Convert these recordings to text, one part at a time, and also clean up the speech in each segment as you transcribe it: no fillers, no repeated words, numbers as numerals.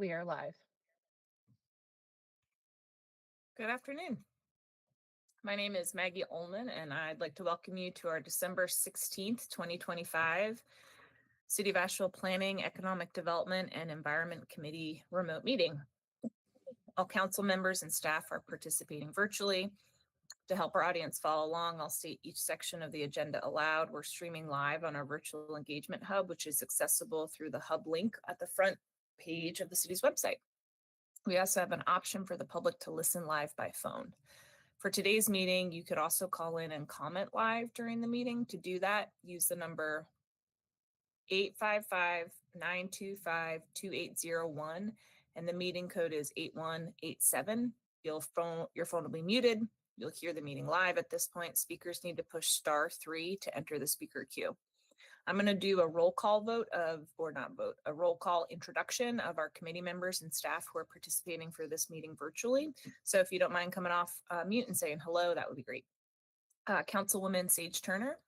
We are live. Good afternoon. My name is Maggie Ullman, and I'd like to welcome you to our December 16th, 2025 City of Asheville Planning, Economic Development, and Environment Committee remote meeting. All council members and staff are participating virtually. To help our audience follow along, I'll state each section of the agenda aloud. We're streaming live on our virtual engagement hub, which is accessible through the hub link at the front page of the city's website. We also have an option for the public to listen live by phone. For today's meeting, you could also call in and comment live during the meeting. To do that, use the number 855-925-2801, and the meeting code is 8187. Your phone will be muted. You'll hear the meeting live at this point. Speakers need to push *3 to enter the speaker queue. I'm going to do a roll call a roll call introduction of our committee members and staff who are participating for this meeting virtually. So if you don't mind coming off mute and saying hello, that would be great. Councilwoman Sage Turner.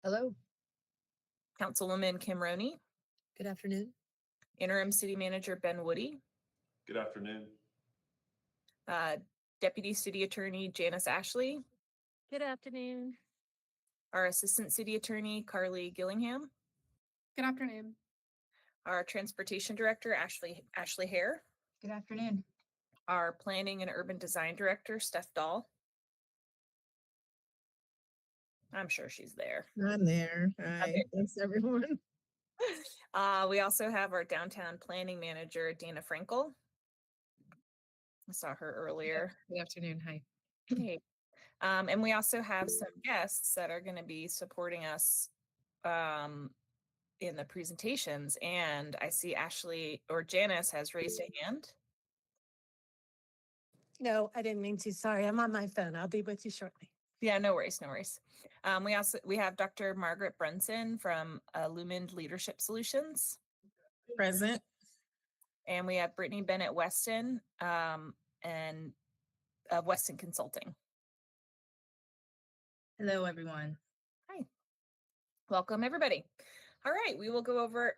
Hello. Councilwoman Kim Roney. Good afternoon. Interim City Manager Ben Woody. Good afternoon. Deputy City Attorney Janice Ashley. Good afternoon. Our Assistant City Attorney Carly Gillingham. Good afternoon. Our Transportation Director Ashley Hare. Good afternoon. Our Planning and Urban Design Director Steph Dahl. I'm sure she's there. I'm there. Hi. Okay. Thanks, everyone. We also have our Downtown Planning Manager Dana Frankel. I saw her earlier. Good afternoon. Hi. Hey. And we also have some guests that are going to be supporting us in the presentations. And I see Ashley or Janice has raised a hand. No, I didn't mean to. Sorry, I'm on my phone. I'll be with you shortly. Yeah, no worries, no worries. We have Dr. Margaret Brunson from Lumen Leadership Solutions. Present. And we have Brittany Bennett Weston and Weston Consulting. Hello, everyone. Hi. Welcome, everybody. All right, we will go over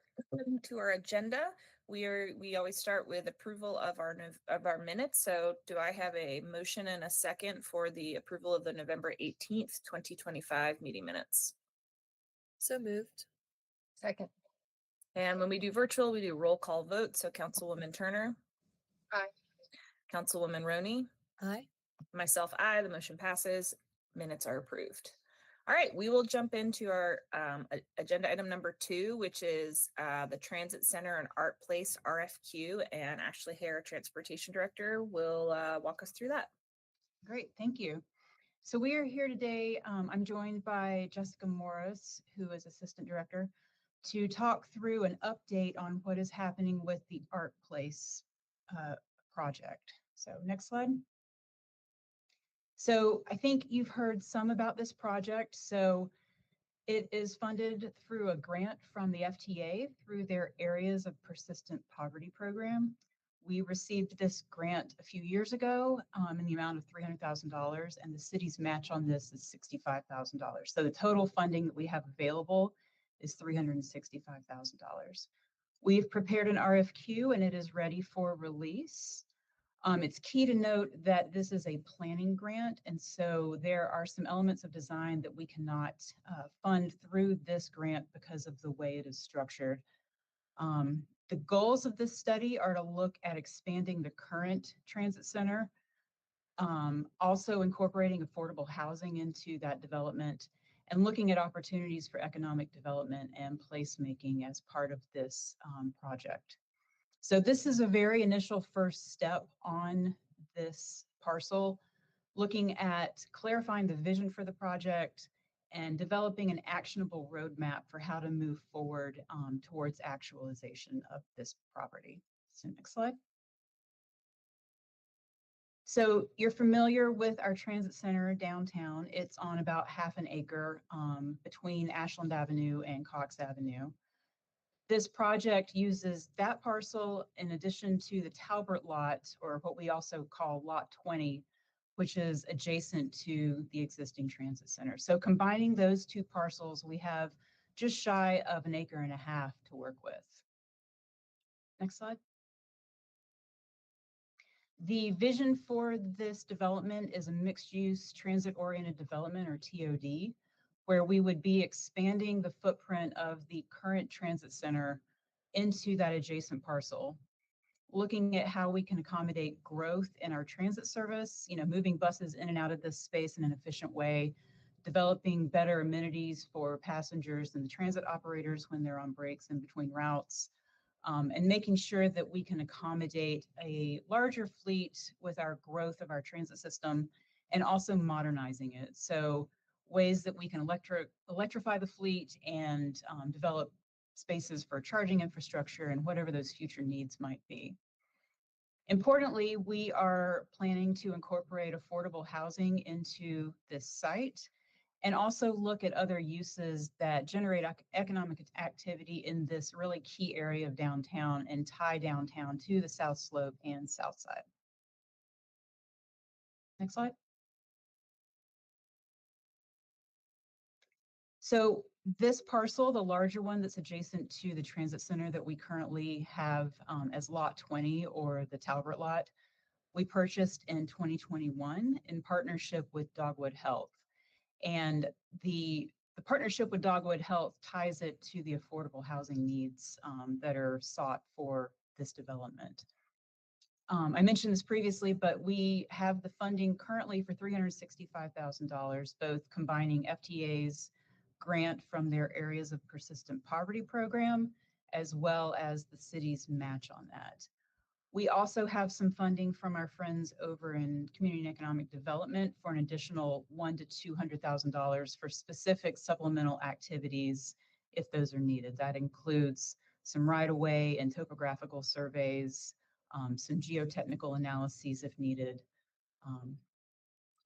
to our agenda. We always start with approval of our minutes. So do I have a motion and a second for the approval of the November 18th, 2025 meeting minutes? So moved. Second. And when we do virtual, we do roll call vote. So Councilwoman Turner. Aye. Councilwoman Roney. Aye. Myself, aye. The motion passes. Minutes are approved. All right, we will jump into our agenda item number 2, which is the Transit Center and Art Place RFQ, and Ashley Hare, Transportation Director, will walk us through that. Great, thank you. So we are here today. I'm joined by Jessica Morris, who is Assistant Director, to talk through an update on what is happening with the Art Place project. So next slide. So I think you've heard some about this project. So it is funded through a grant from the FTA through their Areas of Persistent Poverty program. We received this grant a few years ago in the amount of $300,000, and the city's match on this is $65,000. So the total funding that we have available is $365,000. We've prepared an RFQ and it is ready for release. It's key to note that this is a planning grant, and so there are some elements of design that we cannot fund through this grant because of the way it is structured. The goals of this study are to look at expanding the current transit center, also incorporating affordable housing into that development, and looking at opportunities for economic development and placemaking as part of this project. So this is a very initial first step on this parcel, looking at clarifying the vision for the project and developing an actionable roadmap for how to move forward towards actualization of this property. So next slide. So you're familiar with our transit center downtown. It's on about half an acre between Ashland Avenue and Cox Avenue. This project uses that parcel in addition to the Talbert lot, or what we also call Lot 20, which is adjacent to the existing transit center. So combining those two parcels, we have just shy of 1.5 acres to work with. Next slide. The vision for this development is a mixed-use transit-oriented development, or TOD, where we would be expanding the footprint of the current transit center into that adjacent parcel, looking at how we can accommodate growth in our transit service, moving buses in and out of this space in an efficient way, developing better amenities for passengers and the transit operators when they're on breaks in between routes, and making sure that we can accommodate a larger fleet with our growth of our transit system and also modernizing it. So ways that we can electrify the fleet and develop spaces for charging infrastructure and whatever those future needs might be. Importantly, we are planning to incorporate affordable housing into this site and also look at other uses that generate economic activity in this really key area of downtown and tie downtown to the South Slope and South Side. Next slide. So this parcel, the larger one that's adjacent to the transit center that we currently have as Lot 20, or the Talbert lot, we purchased in 2021 in partnership with Dogwood Health. And the partnership with Dogwood Health ties it to the affordable housing needs that are sought for this development. I mentioned this previously, but we have the funding currently for $365,000, both combining FTA's grant from their Areas of Persistent Poverty program, as well as the city's match on that. We also have some funding from our friends over in Community and Economic Development for an additional $100,000 to $200,000 for specific supplemental activities if those are needed. That includes some right-of-way and topographical surveys, some geotechnical analyses if needed.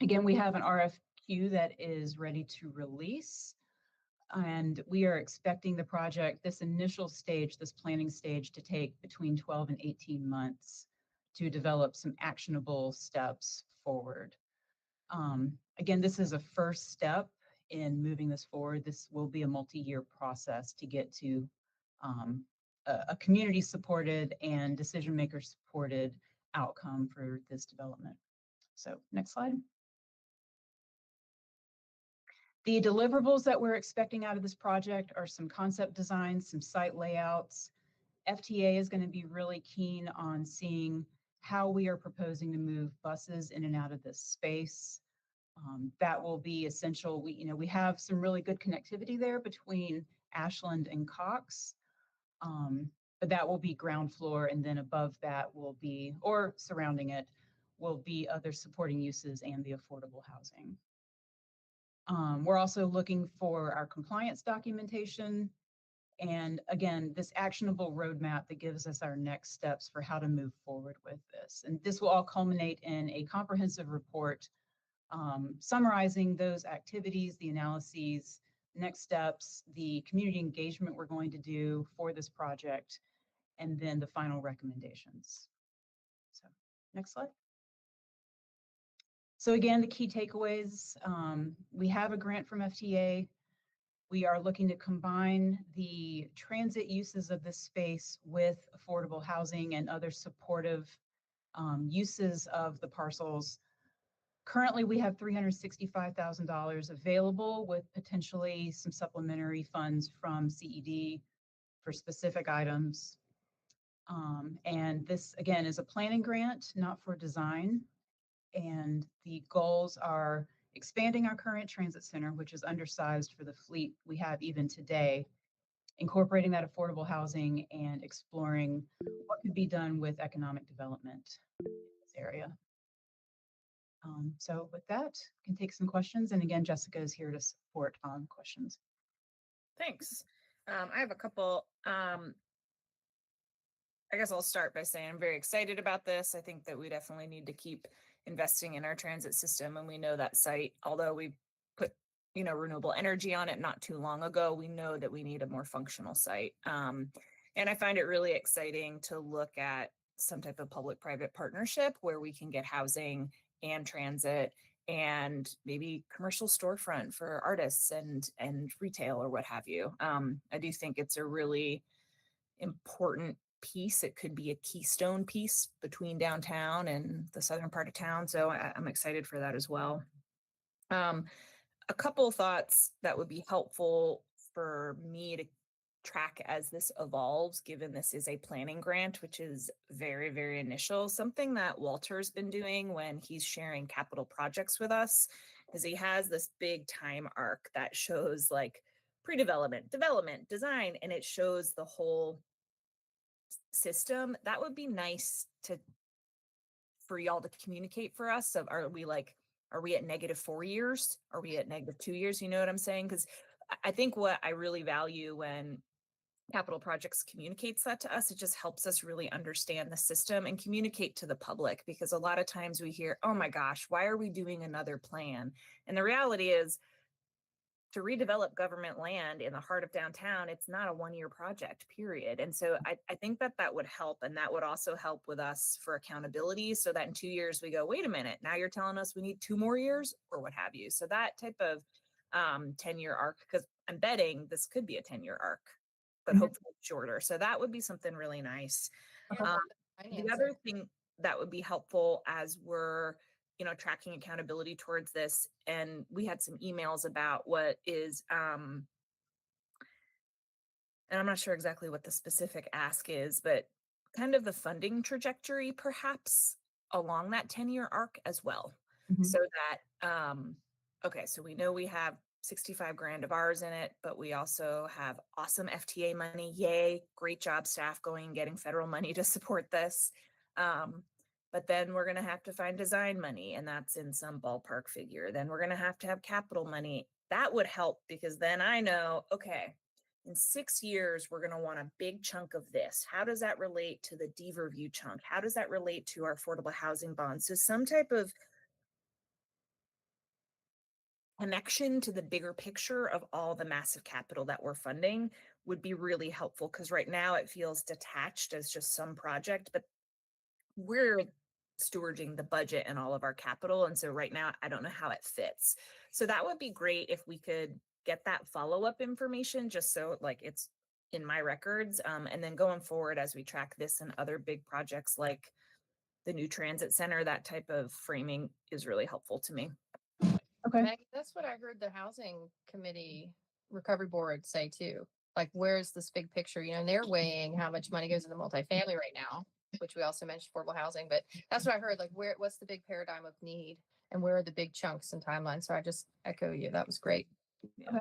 Again, we have an RFQ that is ready to release, and we are expecting the project, this initial stage, this planning stage, to take between 12 and 18 months to develop some actionable steps forward. Again, this is a first step in moving this forward. This will be a multi-year process to get to a community-supported and decision-maker-supported outcome for this development. So next slide. The deliverables that we're expecting out of this project are some concept designs, some site layouts. FTA is going to be really keen on seeing how we are proposing to move buses in and out of this space. That will be essential. We have some really good connectivity there between Ashland and Cox, but that will be ground floor, and then above that will be, or surrounding it, will be other supporting uses and the affordable housing. We're also looking for our compliance documentation, and again, this actionable roadmap that gives us our next steps for how to move forward with this. And this will all culminate in a comprehensive report summarizing those activities, the analyses, next steps, the community engagement we're going to do for this project, and then the final recommendations. So next slide. So again, the key takeaways, we have a grant from FTA. We are looking to combine the transit uses of this space with affordable housing and other supportive uses of the parcels. Currently, we have $365,000 available with potentially some supplementary funds from CED for specific items. And this, again, is a planning grant, not for design. And the goals are expanding our current transit center, which is undersized for the fleet we have even today, incorporating that affordable housing, and exploring what could be done with economic development in this area. So with that, can take some questions. And again, Jessica is here to support on questions. Thanks. I have a couple. I guess I'll start by saying I'm very excited about this. I think that we definitely need to keep investing in our transit system. And we know that site, although we put, renewable energy on it not too long ago, we know that we need a more functional site. And I find it really exciting to look at some type of public-private partnership where we can get housing and transit and maybe commercial storefront for artists and retail or what have you. I do think it's a really important piece. It could be a keystone piece between downtown and the southern part of town. So I'm excited for that as well. A couple thoughts that would be helpful for me to track as this evolves, given this is a planning grant, which is very, very initial. Something that Walter's been doing when he's sharing capital projects with us is he has this big time arc that shows like pre-development, development, design, and it shows the whole system. That would be nice for y'all to communicate for us. So are we at -4 years? Are we at -2 years? You know what I'm saying? Because I think what I really value when capital projects communicates that to us, it just helps us really understand the system and communicate to the public, because a lot of times we hear, oh my gosh, why are we doing another plan? And the reality is, to redevelop government land in the heart of downtown, it's not a 1-year project, period. And so I think that would help. And that would also help with us for accountability, so that in 2 years we go, wait a minute, now you're telling us we need 2 more years or what have you. So that type of 10-year arc, because I'm betting this could be a 10-year arc, but hopefully shorter. So that would be something really nice. The other thing that would be helpful as we're tracking accountability towards this, and we had some emails about what is and I'm not sure exactly what the specific ask is, but kind of the funding trajectory perhaps along that 10-year arc as well. So that okay, so we know we have 65 grand of ours in it, but we also have awesome FTA money. Yay, great job staff going and getting federal money to support this. But then we're going to have to find design money, and that's in some ballpark figure. Then we're going to have capital money. That would help, because then I know, okay, in 6 years, we're going to want a big chunk of this. How does that relate to the Deaver View chunk? How does that relate to our affordable housing bonds? So some type of connection to the bigger picture of all the massive capital that we're funding would be really helpful, because right now it feels detached as just some project, but we're stewarding the budget and all of our capital. And so right now, I don't know how it fits. So that would be great if we could get that follow-up information, just so like it's in my records. And then going forward, as we track this and other big projects like the new transit center, that type of framing is really helpful to me. Okay. Maggie, that's what I heard the housing committee recovery board say too. Like, where's this big picture? And they're weighing how much money goes into multifamily right now, which we also mentioned affordable housing, but that's what I heard. Like, what's the big paradigm of need and where are the big chunks and timelines? So I just echo you. That was great. Yeah.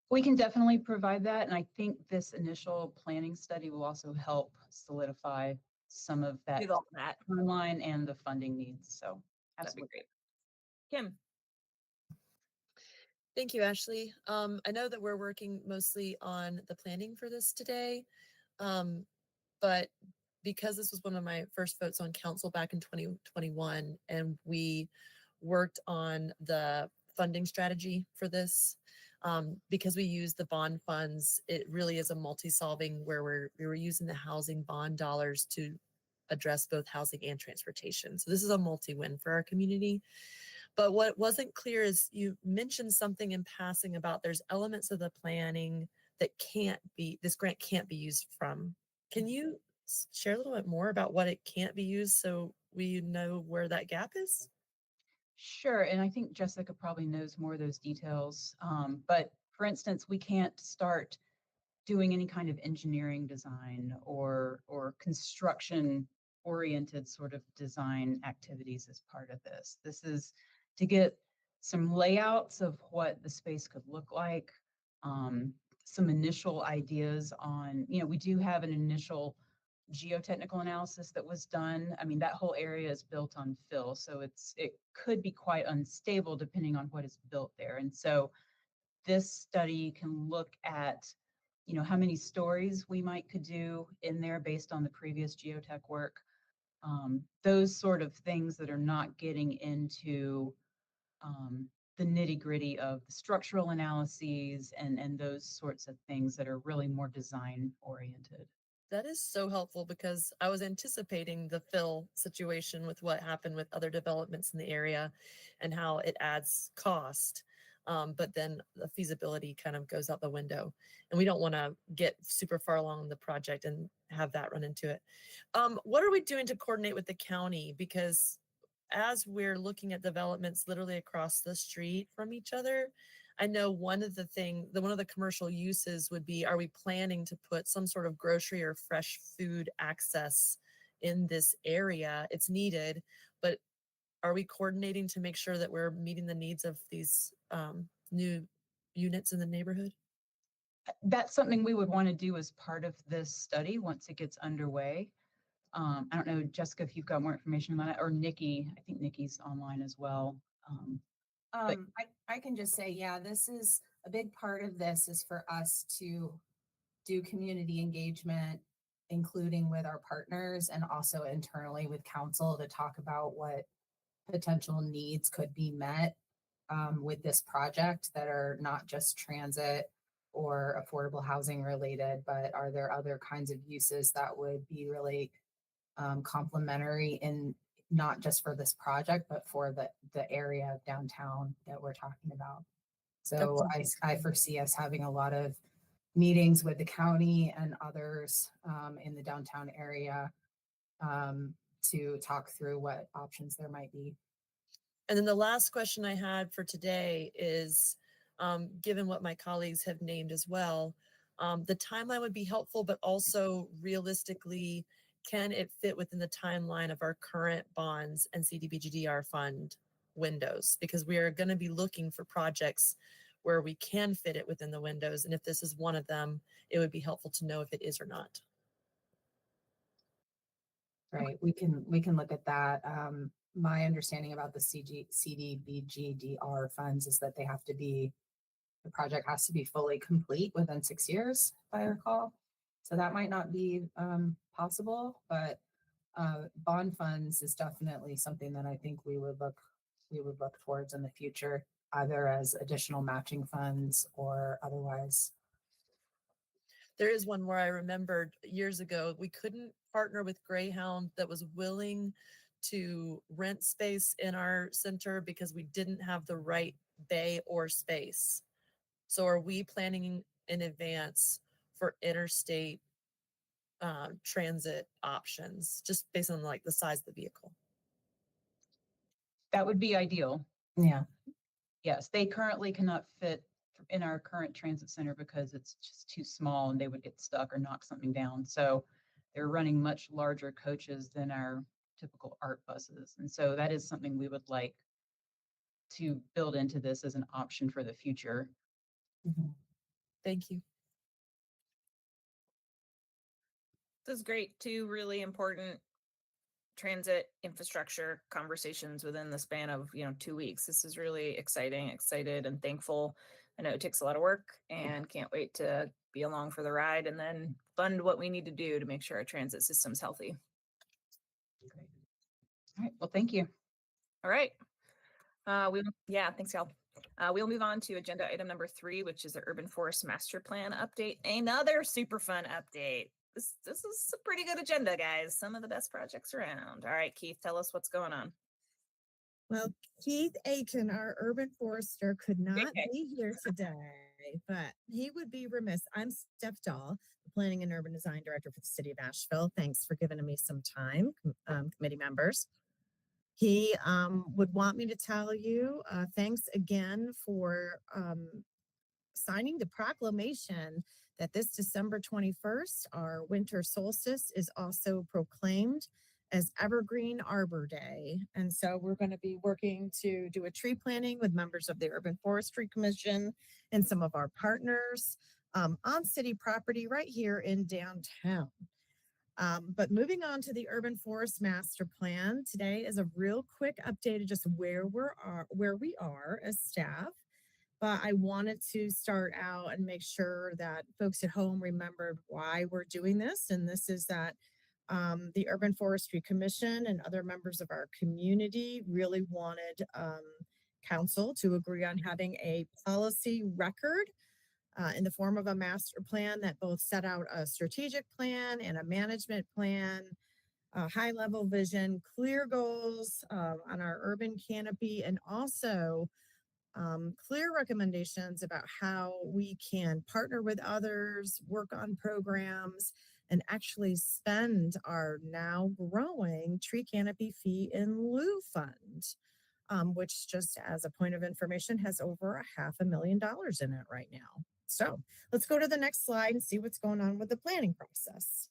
We can definitely provide that. And I think this initial planning study will also help solidify some of that With all that, timeline and the funding needs. So that'd be absolutely. great. Kim. Thank you, Ashley. I know that we're working mostly on the planning for this today, but because this was one of my first votes on council back in 2021, and we worked on the funding strategy for this, because we use the bond funds, it really is a multi-solving where we were using the housing bond dollars to address both housing and transportation. So this is a multi-win for our community. But what wasn't clear is you mentioned something in passing about there's elements of the planning that this grant can't be used from. Can you share a little bit more about what it can't be used so we know where that gap is? Sure. And I think Jessica probably knows more of those details. But for instance, we can't start doing any kind of engineering design or construction oriented sort of design activities as part of this. This is to get some layouts of what the space could look like, some initial ideas on, we do have an initial geotechnical analysis that was done. I mean, that whole area is built on fill, so it could be quite unstable depending on what is built there. And so this study can look at how many stories we could do in there based on the previous geotech work. Those sort of things that are not getting into the nitty gritty of the structural analyses and those sorts of things that are really more design oriented. That is so helpful, because I was anticipating the fill situation with what happened with other developments in the area and how it adds cost. But then the feasibility kind of goes out the window, and we don't want to get super far along the project and have that run into it. What are we doing to coordinate with the county? Because as we're looking at developments literally across the street from each other, I know one of the commercial uses would be, are we planning to put some sort of grocery or fresh food access in this area? It's needed, but are we coordinating to make sure that we're meeting the needs of these new units in the neighborhood? That's something we would want to do as part of this study once it gets underway. I don't know, Jessica, if you've got more information on that, or Nikki. I think Nikki's online as well. But- I can just say, yeah, this is a big part of this is for us to do community engagement, including with our partners and also internally with council to talk about what potential needs could be met with this project that are not just transit or affordable housing related, but are there other kinds of uses that would be really complementary in not just for this project, but for the area of downtown that we're talking about. So I foresee us having a lot of meetings with the county and others in the downtown area to talk through what options there might be. And then the last question I had for today is, given what my colleagues have named as well, the timeline would be helpful, but also realistically, can it fit within the timeline of our current bonds and CDBGDR fund windows? Because we are going to be looking for projects where we can fit it within the windows. And if this is one of them, it would be helpful to know if it is or not. Right, we can look at that. My understanding about the CDBGDR funds is that the project has to be fully complete within 6 years, if I recall. So that might not be possible, but bond funds is definitely something that I think we would look towards in the future, either as additional matching funds or otherwise. There is one where I remembered years ago, we couldn't partner with Greyhound that was willing to rent space in our center because we didn't have the right bay or space. So are we planning in advance for interstate transit options, just based on like the size of the vehicle? That would be ideal. Yeah. Yes, they currently cannot fit in our current transit center because it's just too small and they would get stuck or knock something down. So they're running much larger coaches than our typical art buses. And so that is something we would like to build into this as an option for the future. Thank you. This is great. Two really important transit infrastructure conversations within the span of 2 weeks. This is really excited and thankful. I know it takes a lot of work and can't wait to be along for the ride and then fund what we need to do to make sure our transit system's healthy. Great. All right, well, thank you. All right. Thanks, y'all. We'll move on to agenda item number 3, which is the Urban Forest Master Plan update. Another super fun update. This is a pretty good agenda, guys. Some of the best projects around. All right, Keith, tell us what's going on. Well, Keith Aiken, our urban forester, could not be here today, but he would be remiss. I'm Steph Dahl, the Planning and Urban Design Director for the City of Asheville. Thanks for giving me some time, committee members. He would want me to tell you, thanks again for signing the proclamation that this December 21st, our winter solstice, is also proclaimed as Evergreen Arbor Day. And so we're going to be working to do a tree planting with members of the Urban Forestry Commission and some of our partners on city property right here in downtown. But moving on to the Urban Forest Master Plan, today is a real quick update of just where we are as staff. But I wanted to start out and make sure that folks at home remembered why we're doing this. And this is that the Urban Forestry Commission and other members of our community really wanted council to agree on having a policy record in the form of a master plan that both set out a strategic plan and a management plan, high level vision, clear goals on our urban canopy, and also clear recommendations about how we can partner with others, work on programs, and actually spend our now growing tree canopy fee in lieu fund, which, just as a point of information, has over $500,000 in it right now. So let's go to the next slide and see what's going on with the planning process.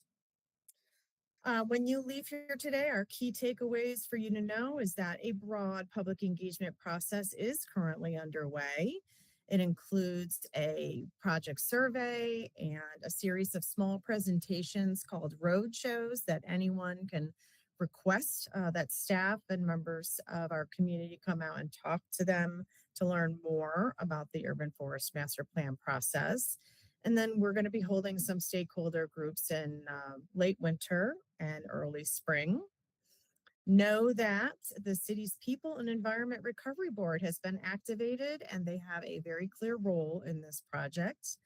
When you leave here today, our key takeaways for you to know is that a broad public engagement process is currently underway. It includes a project survey and a series of small presentations called road shows that anyone can request that staff and members of our community come out and talk to them to learn more about the urban forest master plan process. And then we're going to be holding some stakeholder groups in late winter and early spring. Know that the city's People and Environment Recovery Board has been activated and they have a very clear role in this project.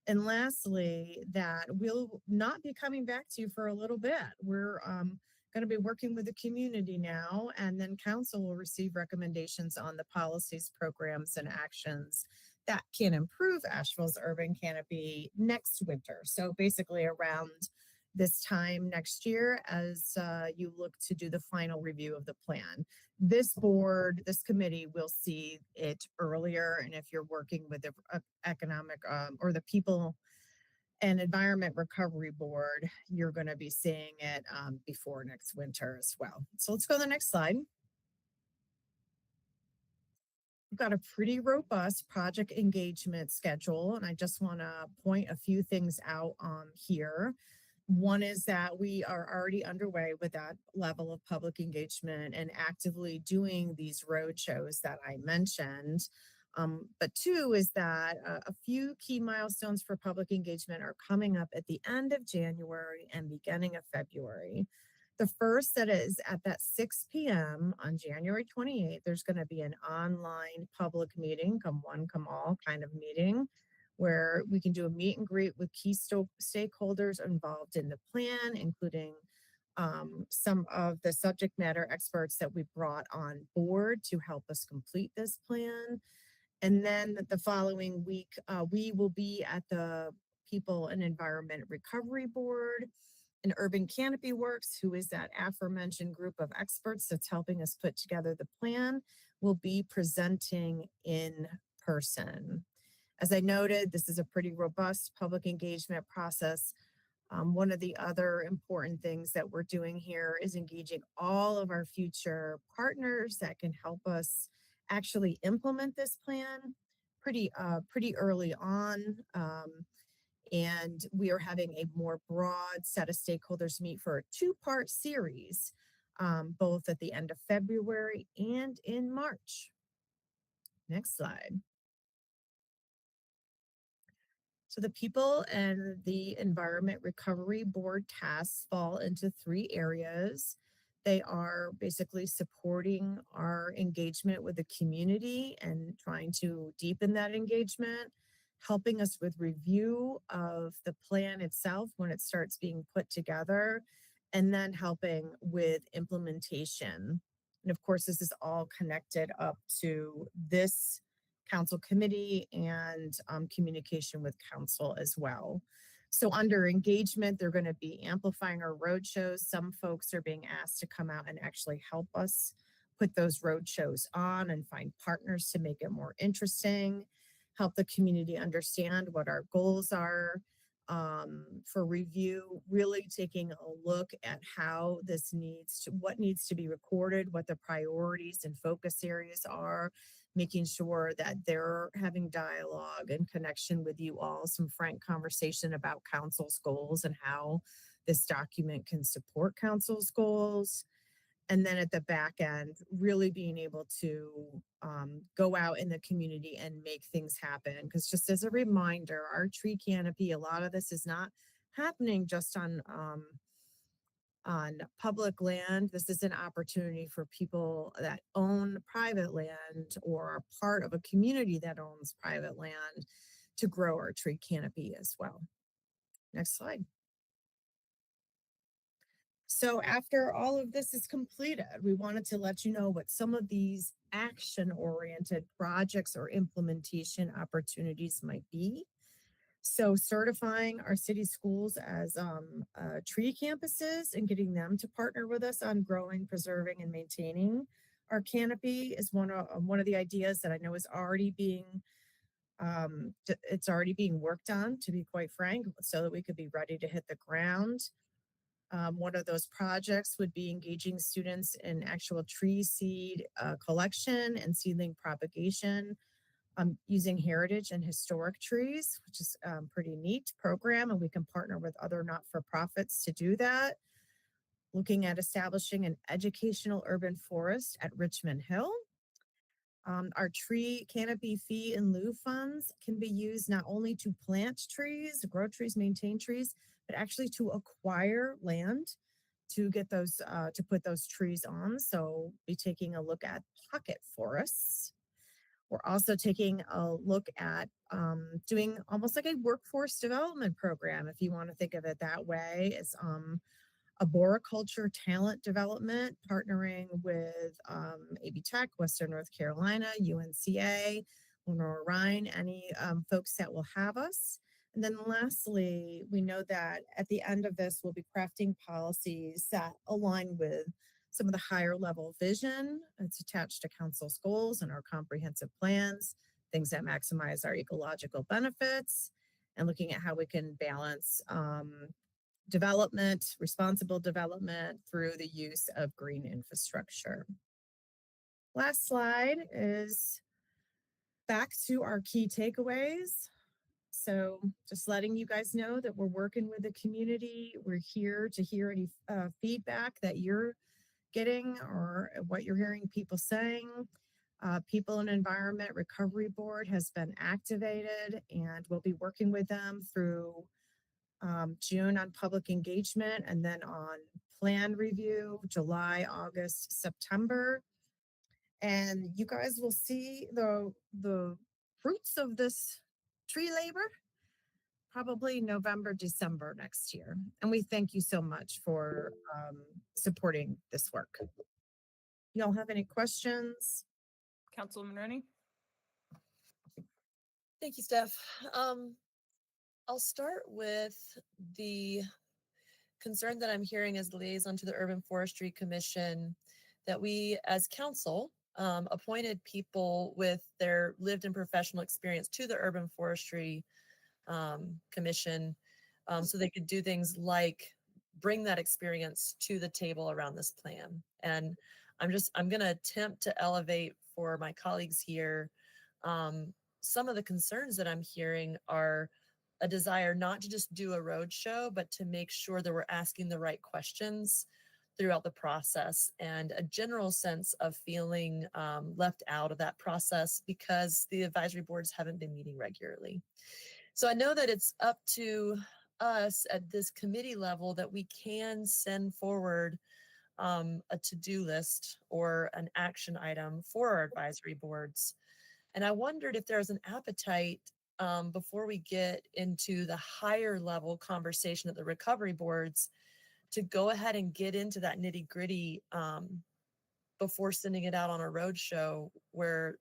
And lastly, that we'll not be coming back to you for a little bit. We're going to be working with the community now, and then council will receive recommendations on the policies, programs, and actions that can improve Asheville's urban canopy next winter. So basically around this time next year, as you look to do the final review of the plan. This board, this committee will see it earlier. And if you're working with the economic or the People and Environment Recovery Board, you're going to be seeing it before next winter as well. So let's go to the next slide. We've got a pretty robust project engagement schedule, and I just want to point a few things out here. One is that we are already underway with that level of public engagement and actively doing these road shows that I mentioned. But two is that a few key milestones for public engagement are coming up at the end of January and beginning of February. The first, that is at that 6 p.m. on January 28th, there's going to be an online public meeting, come one, come all kind of meeting, where we can do a meet and greet with key stakeholders involved in the plan, including some of the subject matter experts that we brought on board to help us complete this plan. And then the following week, we will be at the People and Environment Recovery Board and Urban Canopy Works, who is that aforementioned group of experts that's helping us put together the plan, will be presenting in person. As I noted, this is a pretty robust public engagement process. One of the other important things that we're doing here is engaging all of our future partners that can help us actually implement this plan pretty early on. And we are having a more broad set of stakeholders meet for a two-part series, both at the end of February and in March. Next slide. So the People and the Environment Recovery Board tasks fall into three areas. They are basically supporting our engagement with the community and trying to deepen that engagement, helping us with review of the plan itself when it starts being put together, and then helping with implementation. And of course, this is all connected up to this council committee and communication with council as well. So under engagement, they're going to be amplifying our road shows. Some folks are being asked to come out and actually help us put those road shows on and find partners to make it more interesting, help the community understand what our goals are for review, really taking a look at how what needs to be recorded, what the priorities and focus areas are, making sure that they're having dialogue and connection with you all, some frank conversation about council's goals and how this document can support council's goals. And then at the back end, really being able to go out in the community and make things happen. Because just as a reminder, our tree canopy, a lot of this is not happening just on public land. This is an opportunity for people that own private land or are part of a community that owns private land to grow our tree canopy as well. Next slide. So after all of this is completed, we wanted to let you know what some of these action-oriented projects or implementation opportunities might be. So certifying our city schools as tree campuses and getting them to partner with us on growing, preserving, and maintaining our canopy is one of the ideas that I know is already being it's already being worked on, to be quite frank, so that we could be ready to hit the ground. One of those projects would be engaging students in actual tree seed collection and seedling propagation using heritage and historic trees, which is pretty neat program. And we can partner with other not-for-profits to do that. Looking at establishing an educational urban forest at Richmond Hill. Our tree canopy fee in lieu funds can be used not only to plant trees, grow trees, maintain trees, but actually to acquire land to get those, to put those trees on. So be taking a look at pocket forests. We're also taking a look at doing almost like a workforce development program, if you want to think of it that way. It's arboriculture talent development, partnering with AB Tech, Western North Carolina, UNCA, Lenore Rhine, any folks that will have us. And then lastly, we know that at the end of this, we'll be crafting policies that align with some of the higher level vision that's attached to council's goals and our comprehensive plans, things that maximize our ecological benefits, and looking at how we can balance development, responsible development through the use of green infrastructure. Last slide is back to our key takeaways. So just letting you guys know that we're working with the community. We're here to hear any feedback that you're getting or what you're hearing people saying. People and Environment Recovery Board has been activated, and we'll be working with them through June on public engagement, and then on plan review, July, August, September. And you guys will see the fruits of this tree labor probably November, December next year. And we thank you so much for supporting this work. Y'all have any questions? Councilwoman Rennie? Thank you, Steph. I'll start with the concern that I'm hearing as the liaison to the Urban Forestry Commission, that we as council appointed people with their lived and professional experience to the Urban Forestry Commission so they could do things like bring that experience to the table around this plan. And I'm going to attempt to elevate for my colleagues here. Some of the concerns that I'm hearing are a desire not to just do a roadshow, but to make sure that we're asking the right questions throughout the process, and a general sense of feeling left out of that process because the advisory boards haven't been meeting regularly. So I know that it's up to us at this committee level that we can send forward a to-do list or an action item for our advisory boards. And I wondered if there's an appetite before we get into the higher level conversation at the recovery boards to go ahead and get into that nitty gritty before sending it out on a roadshow where,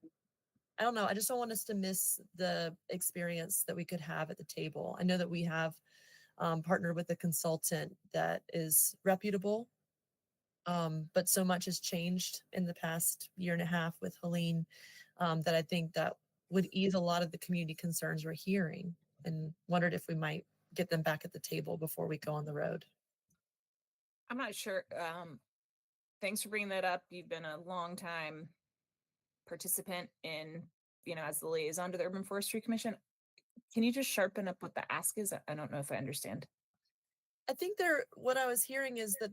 I don't know, I just don't want us to miss the experience that we could have at the table. I know that we have partnered with a consultant that is reputable, but so much has changed in the past year and a half with Helene that I think that would ease a lot of the community concerns we're hearing, and wondered if we might get them back at the table before we go on the road. I'm not sure. Thanks for bringing that up. You've been a long time participant in, as the liaison to the Urban Forestry Commission. Can you just sharpen up what the ask is? I don't know if I understand. I think what I was hearing is that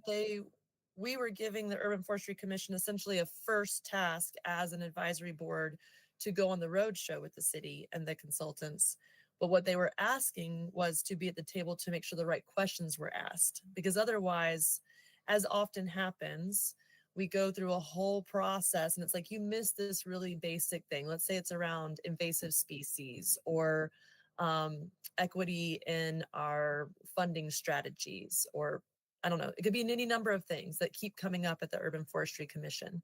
we were giving the Urban Forestry Commission essentially a first task as an advisory board to go on the road show with the city and the consultants. But what they were asking was to be at the table to make sure the right questions were asked, because otherwise, as often happens, we go through a whole process and it's like, you missed this really basic thing. Let's say it's around invasive species or equity in our funding strategies or I don't know, it could be in any number of things that keep coming up at the Urban Forestry Commission.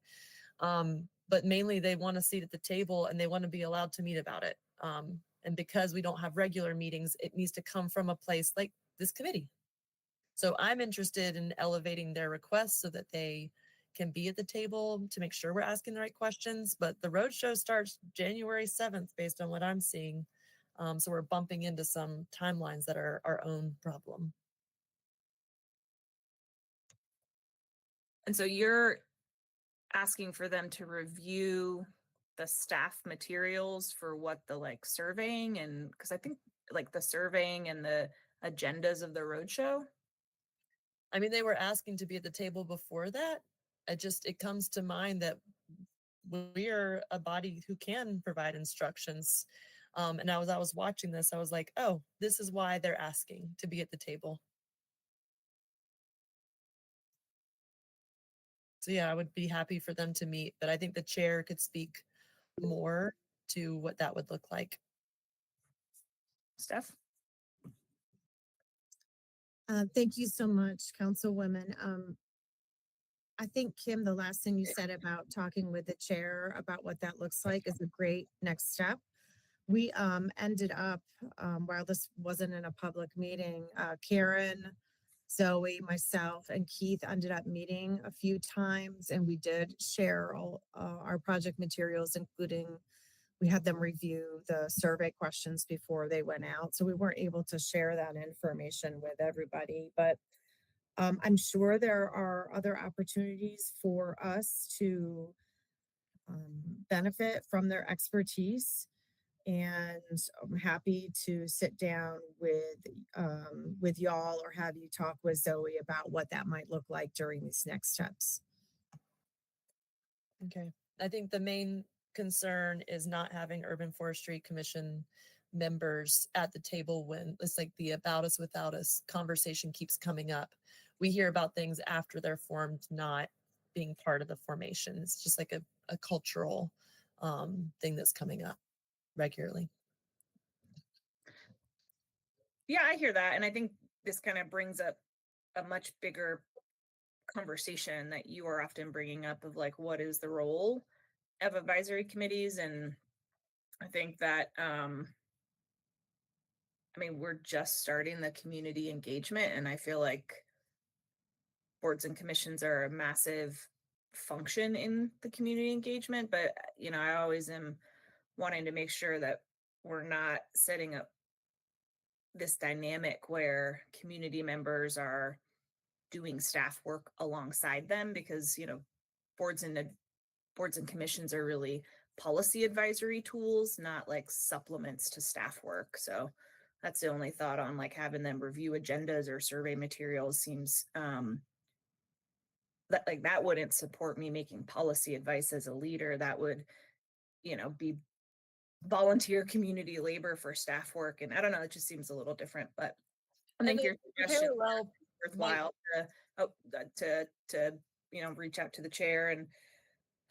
But mainly they want a seat at the table and they want to be allowed to meet about it. And because we don't have regular meetings, it needs to come from a place like this committee. So I'm interested in elevating their requests so that they can be at the table to make sure we're asking the right questions. But the roadshow starts January 7th, based on what I'm seeing. So we're bumping into some timelines that are our own problem. And so you're asking for them to review the staff materials for what the like surveying, and because I think like the surveying and the agendas of the roadshow. I mean, they were asking to be at the table before that. It comes to mind that we're a body who can provide instructions. And I was watching this, I was like, oh, this is why they're asking to be at the table. So yeah, I would be happy for them to meet, but I think the chair could speak more to what that would look like. Steph? Thank you so much, Councilwoman. I think, Kim, the last thing you said about talking with the chair about what that looks like is a great next step. We ended up, while this wasn't in a public meeting, Karen, Zoe, myself, and Keith ended up meeting a few times, and we did share all our project materials, including we had them review the survey questions before they went out. So we weren't able to share that information with everybody, but I'm sure there are other opportunities for us to benefit from their expertise. And I'm happy to sit down with y'all or have you talk with Zoe about what that might look like during these next steps. Okay. I think the main concern is not having Urban Forestry Commission members at the table when it's like the about us without us conversation keeps coming up. We hear about things after they're formed, not being part of the formation. It's just like a cultural thing that's coming up regularly. Yeah, I hear that. And I think this kind of brings up a much bigger conversation that you are often bringing up of like, what is the role of advisory committees? And I think that, I mean, we're just starting the community engagement, and I feel like boards and commissions are a massive function in the community engagement, but you know, I always am wanting to make sure that we're not setting up this dynamic where community members are doing staff work alongside them, because you know, boards and commissions are really policy advisory tools, not like supplements to staff work. So that's the only thought on like having them review agendas or survey materials. Seems that like that wouldn't support me making policy advice as a leader. That would, you know, be volunteer community labor for staff work. And I don't know, it just seems a little different, but I think your suggestion Parallel worthwhile to you know, reach out to the chair. And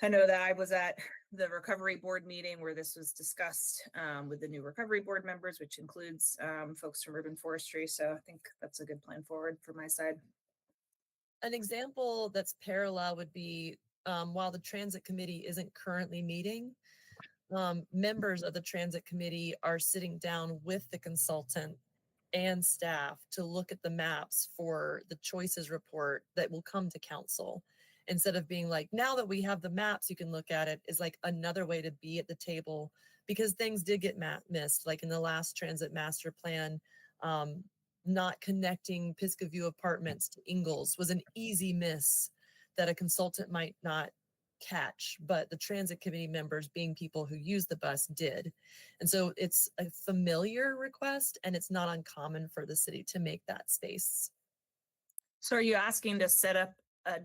I know that I was at the recovery board meeting where this was discussed with the new recovery board members, which includes folks from urban forestry. So I think that's a good plan forward for my side. An example that's parallel would be while the transit committee isn't currently meeting, members of the transit committee are sitting down with the consultant and staff to look at the maps for the choices report that will come to council. Instead of being like, now that we have the maps, you can look at it, is like another way to be at the table, because things did get missed. Like in the last transit master plan, not connecting Pisgah View Apartments to Ingalls was an easy miss that a consultant might not catch, but the transit committee members, being people who use the bus, did. And so it's a familiar request, and it's not uncommon for the city to make that space. So are you asking to set up a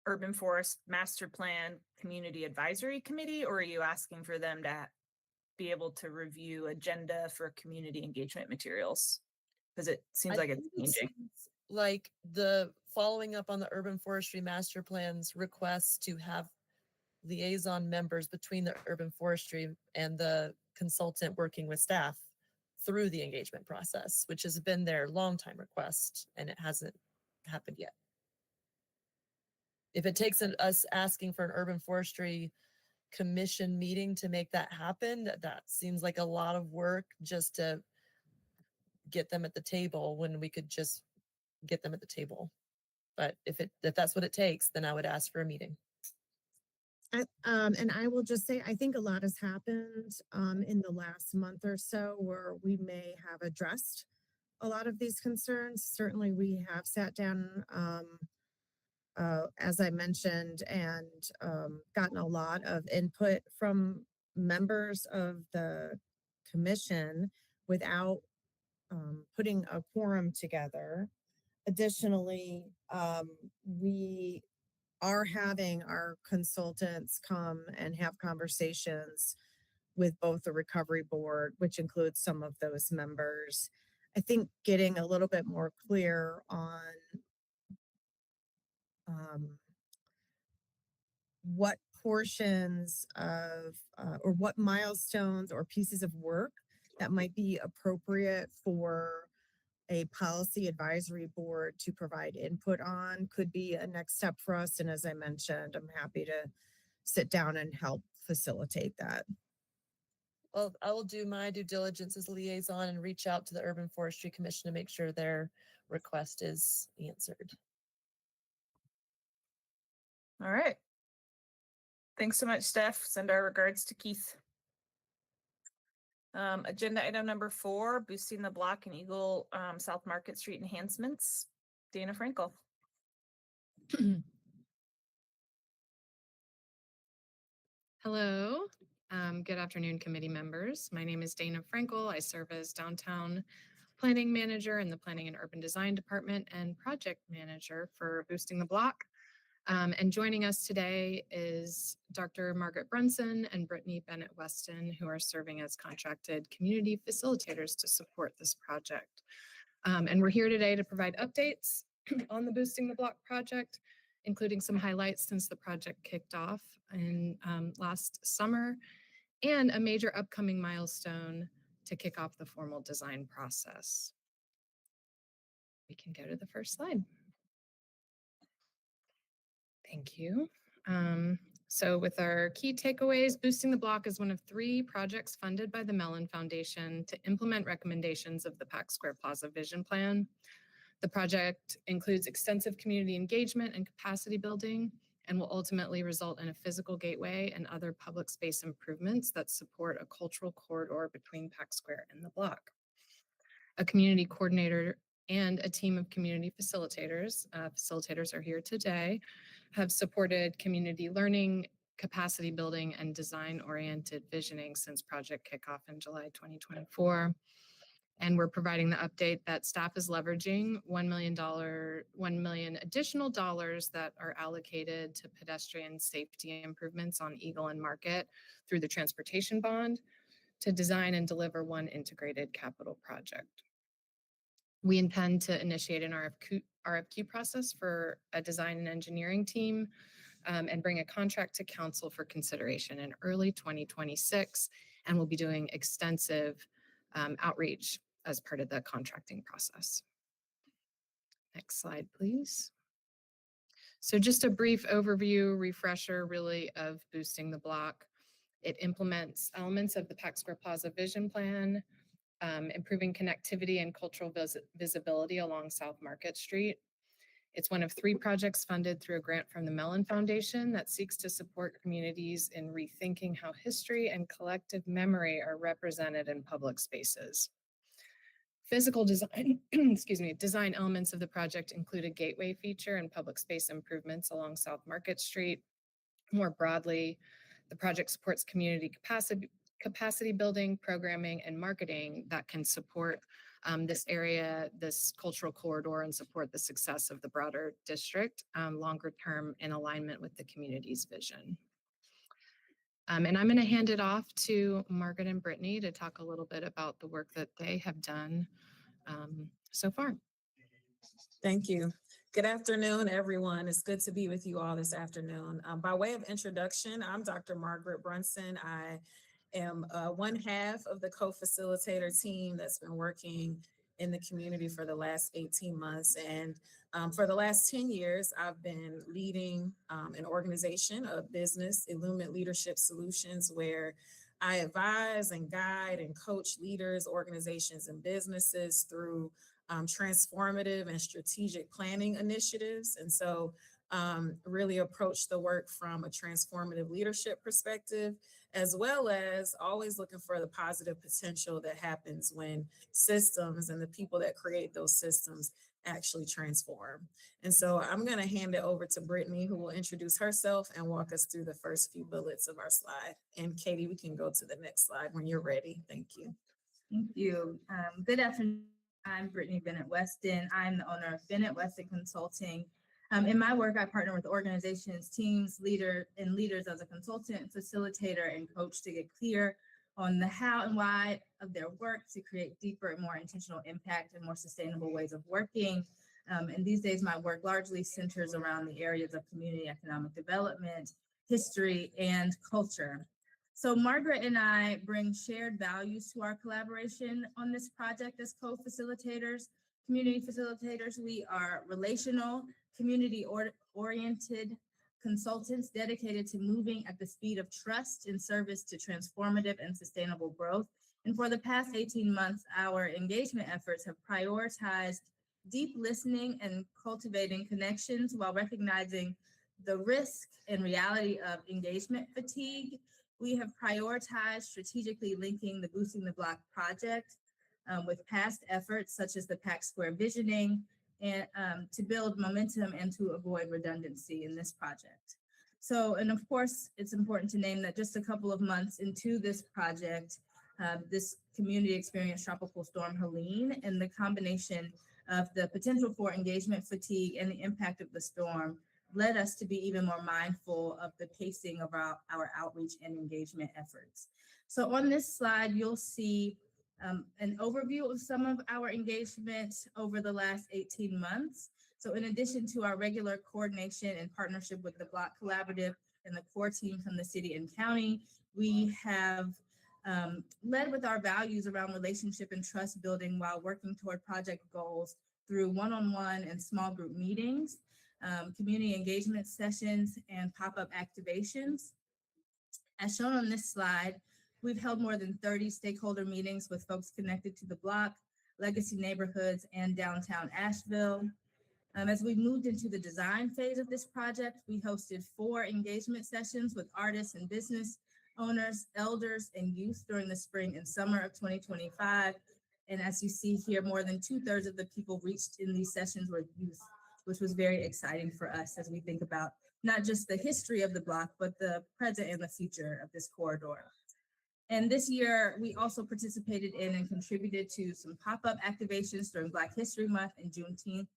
urban forest master plan community advisory committee, or are you asking for them to be able to review agenda for community engagement materials? Because it seems like it's changing. Like the following up on the urban forestry master plans requests to have liaison members between the urban forestry and the consultant working with staff through the engagement process, which has been their long time request, and it hasn't happened yet. If it takes us asking for an urban forestry commission meeting to make that happen, that seems like a lot of work just to get them at the table when we could just get them at the table. But if that's what it takes, then I would ask for a meeting. And I will just say, I think a lot has happened in the last month or so where we may have addressed a lot of these concerns. Certainly, we have sat down, as I mentioned, and gotten a lot of input from members of the commission without putting a quorum together. Additionally, we are having our consultants come and have conversations with both the recovery board, which includes some of those members. I think getting a little bit more clear on what portions of or what milestones or pieces of work that might be appropriate for a policy advisory board to provide input on could be a next step for us. And as I mentioned, I'm happy to sit down and help facilitate that. Well, I will do my due diligence as liaison and reach out to the Urban Forestry Commission to make sure their request is answered. All right. Thanks so much, Steph. Send our regards to Keith. Agenda item number 4, boosting the block and Eagle South Market Street enhancements. Dana Frankel. Hello. Good afternoon, committee members. My name is Dana Frankel. I serve as downtown planning manager in the Planning and Urban Design Department and project manager for Boosting the Block. And joining us today is Dr. Margaret Brunson and Brittany Bennett-Weston, who are serving as contracted community facilitators to support this project. And we're here today to provide updates on the Boosting the Block project, including some highlights since the project kicked off in last summer, and a major upcoming milestone to kick off the formal design process. We can go to the first slide. Thank you. So with our key takeaways, Boosting the Block is one of 3 projects funded by the Mellon Foundation to implement recommendations of the Pack Square Plaza Vision Plan. The project includes extensive community engagement and capacity building and will ultimately result in a physical gateway and other public space improvements that support a cultural corridor between Pack Square and the block. A community coordinator and a team of community facilitators are here today, have supported community learning, capacity building, and design-oriented visioning since project kickoff in July 2024. And we're providing the update that staff is leveraging $1 million additional dollars that are allocated to pedestrian safety improvements on Eagle and Market through the transportation bond to design and deliver one integrated capital project. We intend to initiate an RFQ process for a design and engineering team and bring a contract to council for consideration in early 2026. And we'll be doing extensive outreach as part of the contracting process. Next slide, please. So just a brief overview, refresher really of Boosting the Block. It implements elements of the Pack Square Plaza Vision Plan, improving connectivity and cultural visibility along South Market Street. It's one of 3 projects funded through a grant from the Mellon Foundation that seeks to support communities in rethinking how history and collective memory are represented in public spaces. Physical design, design elements of the project include a gateway feature and public space improvements along South Market Street. More broadly, the project supports community capacity building, programming, and marketing that can support this area, this cultural corridor, and support the success of the broader district longer term in alignment with the community's vision. And I'm going to hand it off to Margaret and Brittany to talk a little bit about the work that they have done so far. Thank you. Good afternoon, everyone. It's good to be with you all this afternoon. By way of introduction, I'm Dr. Margaret Brunson. I am one half of the co-facilitator team that's been working in the community for the last 18 months. And For the last 10 years, I've been leading an organization of business, Illuminate Leadership Solutions, where I advise and guide and coach leaders, organizations, and businesses through transformative and strategic planning initiatives. And so really approach the work from a transformative leadership perspective, as well as always looking for the positive potential that happens when systems and the people that create those systems actually transform. And so I'm going to hand it over to Brittany, who will introduce herself and walk us through the first few bullets of our slide. And Katie, we can go to the next slide when you're ready. Thank you. Thank you. Good afternoon. I'm Brittany Bennett Weston. I'm the owner of Bennett Weston Consulting. In my work, I partner with organizations, teams, leaders as a consultant, facilitator, and coach to get clear on the how and why of their work to create deeper and more intentional impact and more sustainable ways of working. And these days, my work largely centers around the areas of community economic development, history, and culture. So Margaret and I bring shared values to our collaboration on this project as co-facilitators, community facilitators. We are relational, community-oriented consultants dedicated to moving at the speed of trust in service to transformative and sustainable growth. And for the past 18 months, our engagement efforts have prioritized deep listening and cultivating connections while recognizing the risk and reality of engagement fatigue. We have prioritized strategically linking the Boosting the Block project with past efforts such as the Pack Square visioning, and to build momentum and to avoid redundancy in this project. So, and of course, it's important to name that just a couple of months into this project, this community experienced Tropical Storm Helene, and the combination of the potential for engagement fatigue and the impact of the storm led us to be even more mindful of the pacing of our outreach and engagement efforts. So on this slide, you'll see an overview of some of our engagement over the last 18 months. So in addition to our regular coordination and partnership with the Block Collaborative and the core team from the city and county, we have led with our values around relationship and trust building while working toward project goals through one-on-one and small group meetings, community engagement sessions, and pop-up activations. As shown on this slide, we've held more than 30 stakeholder meetings with folks connected to the Block, legacy neighborhoods, and downtown Asheville. As we moved into the design phase of this project, we hosted 4 engagement sessions with artists and business owners, elders, and youth during the spring and summer of 2025. And as you see here, more than 2/3 of the people reached in these sessions were youth, which was very exciting for us as we think about not just the history of the Block, but the present and the future of this corridor. And this year, we also participated in and contributed to some pop-up activations during Black History Month and Juneteenth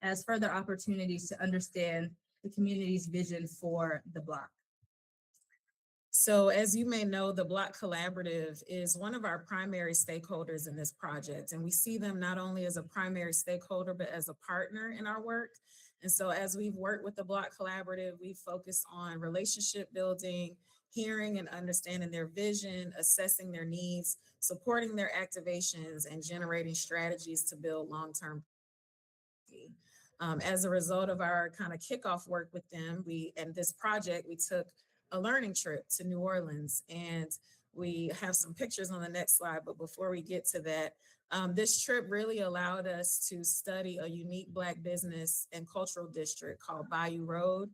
as further opportunities to understand the community's vision for the Block. So as you may know, the Block Collaborative is one of our primary stakeholders in this project. And we see them not only as a primary stakeholder, but as a partner in our work. And so as we've worked with the Block Collaborative, we've focused on relationship building, hearing and understanding their vision, assessing their needs, supporting their activations, and generating strategies to build long-term. As a result of our kind of kickoff work with them, and this project, we took a learning trip to New Orleans, and we have some pictures on the next slide. But before we get to that, this trip really allowed us to study a unique Black business and cultural district called Bayou Road.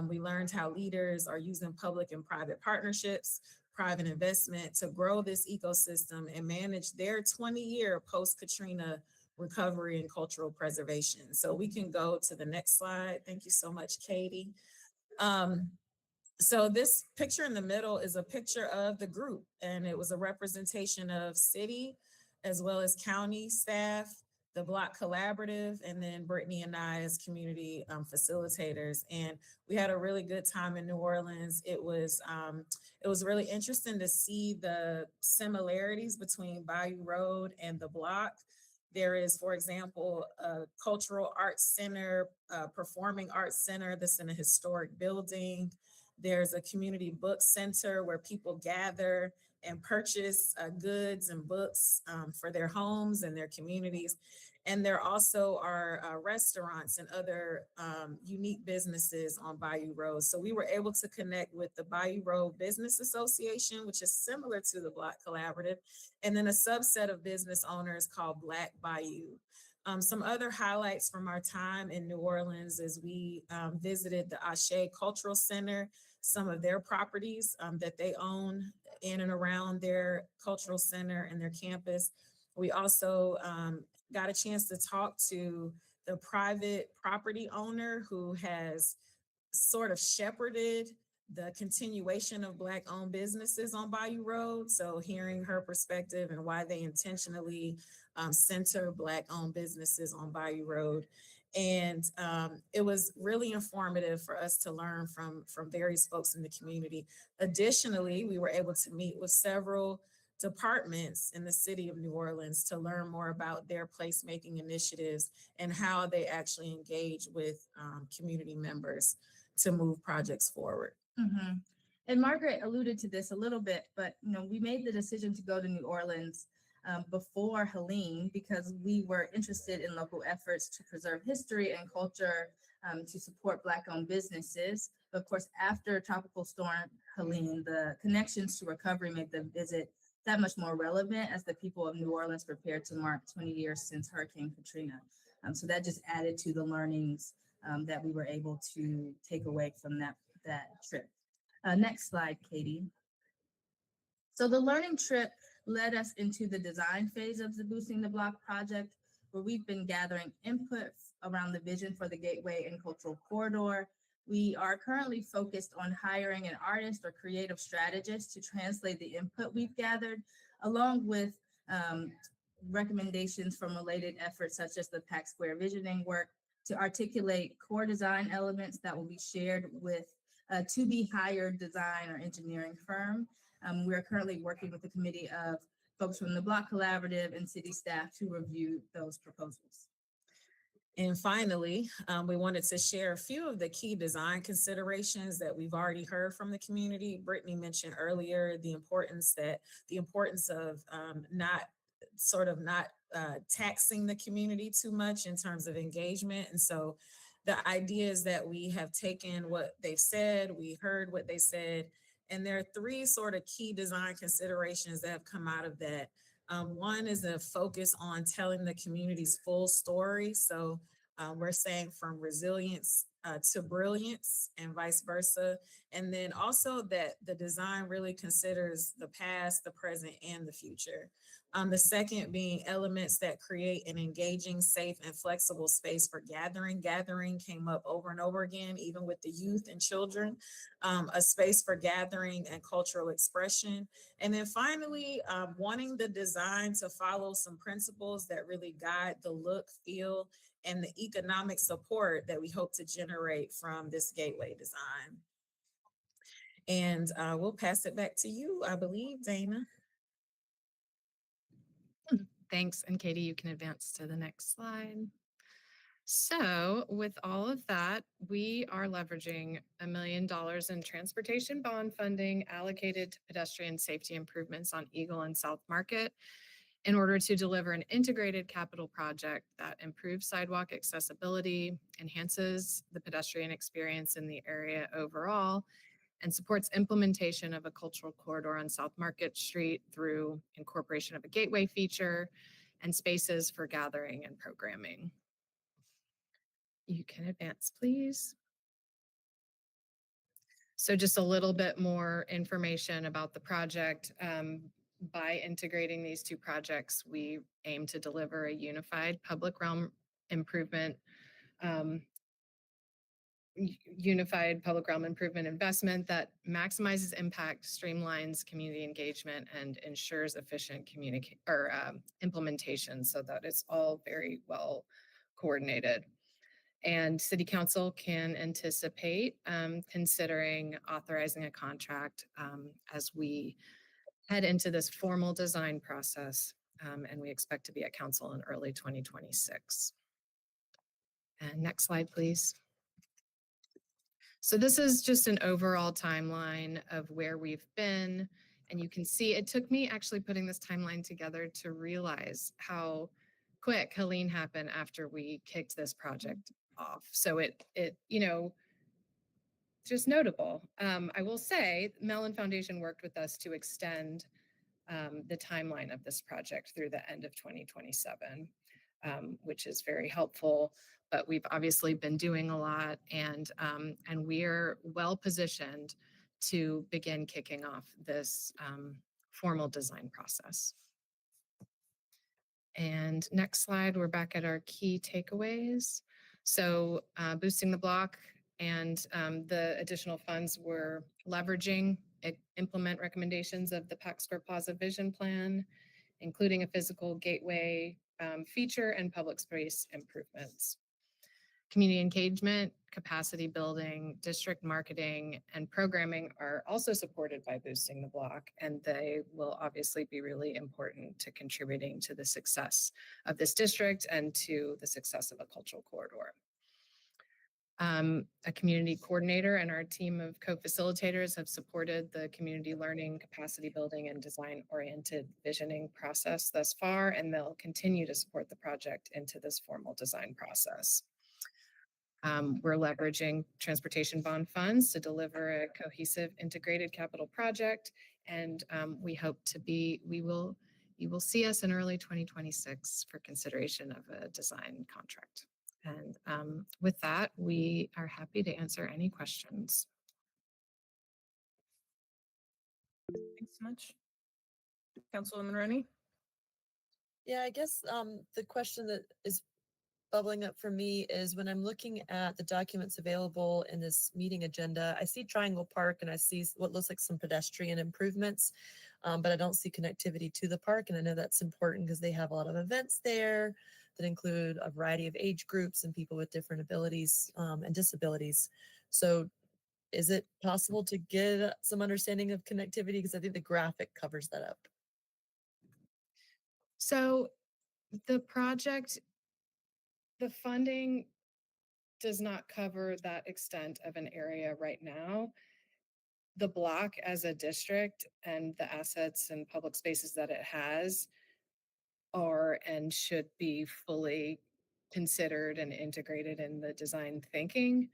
We learned how leaders are using public and private partnerships, private investment to grow this ecosystem and manage their 20-year post-Katrina recovery and cultural preservation. So we can go to the next slide. Thank you so much, Katie. So this picture in the middle is a picture of the group, and it was a representation of city as well as county staff, the Block Collaborative, and then Brittany and I as community facilitators. And we had a really good time in New Orleans. It was really interesting to see the similarities between Bayou Road and the Block. There is, for example, a cultural arts center, performing arts center that's in a historic building. There's a community book center where people gather and purchase goods and books for their homes and their communities. And there also are restaurants and other unique businesses on Bayou Road. So we were able to connect with the Bayou Road Business Association, which is similar to the Block Collaborative, and then a subset of business owners called Black Bayou. Some other highlights from our time in New Orleans is we visited the Ashe Cultural Center, some of their properties that they own in and around their cultural center and their campus. We also got a chance to talk to the private property owner who has sort of shepherded the continuation of Black-owned businesses on Bayou Road. So hearing her perspective and why they intentionally center Black-owned businesses on Bayou Road. And it was really informative for us to learn from various folks in the community. Additionally, we were able to meet with several departments in the city of New Orleans to learn more about their placemaking initiatives and how they actually engage with community members to move projects forward. Mhm. And Margaret alluded to this a little bit, but we made the decision to go to New Orleans before Helene because we were interested in local efforts to preserve history and culture to support Black-owned businesses. But of course, after Tropical Storm Helene, the connections to recovery made the visit that much more relevant as the people of New Orleans prepared to mark 20 years since Hurricane Katrina. So that just added to the learnings that we were able to take away from that trip. Next slide, Katie. So the learning trip led us into the design phase of the Boosting the Block project, where we've been gathering input around the vision for the Gateway and Cultural Corridor. We are currently focused on hiring an artist or creative strategist to translate the input we've gathered, along with recommendations from related efforts such as the Pack Square visioning work to articulate core design elements that will be shared with a to-be-hired design or engineering firm. We're currently working with a committee of folks from the Block Collaborative and city staff to review those proposals. And finally, we wanted to share a few of the key design considerations that we've already heard from the community. Brittany mentioned earlier the importance of not taxing the community too much in terms of engagement. And so the idea is that we have taken what they've said, we heard what they said, and there are three sort of key design considerations that have come out of that. One is a focus on telling the community's full story. So we're saying from resilience to brilliance and vice versa. And then also that the design really considers the past, the present, and the future. The second being elements that create an engaging, safe, and flexible space for gathering. Gathering came up over and over again, even with the youth and children. A space for gathering and cultural expression. And then finally, wanting the design to follow some principles that really guide the look, feel, and the economic support that we hope to generate from this gateway design. And we'll pass it back to you, I believe, Dana. Thanks. And Katie, you can advance to the next slide. So with all of that, we are leveraging $1 million in transportation bond funding allocated to pedestrian safety improvements on Eagle and South Market in order to deliver an integrated capital project that improves sidewalk accessibility, enhances the pedestrian experience in the area overall, and supports implementation of a cultural corridor on South Market Street through incorporation of a gateway feature and spaces for gathering and programming. You can advance, please. So just a little bit more information about the project. By integrating these two projects, we aim to deliver a unified public realm improvement investment that maximizes impact, streamlines community engagement, and ensures efficient implementation so that it's all very well coordinated. And City Council can anticipate considering authorizing a contract as we head into this formal design process, and we expect to be at Council in early 2026. And next slide, please. So this is just an overall timeline of where we've been. And you can see it took me actually putting this timeline together to realize how quick Helene happened after we kicked this project off. So it, you know, just notable. I will say Mellon Foundation worked with us to extend the timeline of this project through the end of 2027, which is very helpful. But we've obviously been doing a lot, and we're well positioned to begin kicking off this formal design process. And next slide, we're back at our key takeaways. So boosting the block and the additional funds we're leveraging, implement recommendations of the Pax Square Plaza Vision Plan, including a physical gateway feature and public space improvements. Community engagement, capacity building, district marketing, and programming are also supported by boosting the block, and they will obviously be really important to contributing to the success of this district and to the success of a cultural corridor. A community coordinator and our team of co-facilitators have supported the community learning, capacity building, and design-oriented visioning process thus far, and they'll continue to support the project into this formal design process. We're leveraging transportation bond funds to deliver a cohesive integrated capital project. And we hope you will see us in early 2026 for consideration of a design contract. And with that, we are happy to answer any questions. Thanks so much. Councilwoman Roney? Yeah, I guess the question that is bubbling up for me is when I'm looking at the documents available in this meeting agenda, I see Triangle Park and I see what looks like some pedestrian improvements, but I don't see connectivity to the park. And I know that's important because they have a lot of events there that include a variety of age groups and people with different abilities and disabilities. So is it possible to get some understanding of connectivity? Because I think the graphic covers that up. So the project, the funding does not cover that extent of an area right now. The block as a district and the assets and public spaces that it has are and should be fully considered and integrated in the design thinking.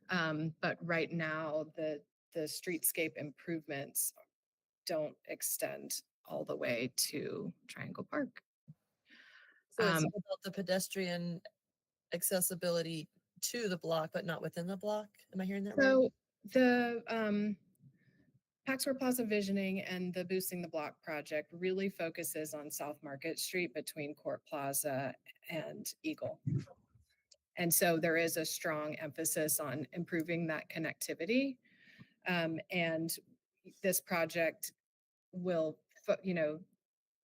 But right now, the streetscape improvements don't extend all the way to Triangle Park. So it's about the pedestrian accessibility to the block, but not within the block. Am I hearing that right? So the Pax Square Plaza Visioning and the Boosting the Block project really focuses on South Market Street between Court Plaza and Eagle. And so there is a strong emphasis on improving that connectivity. And this project will,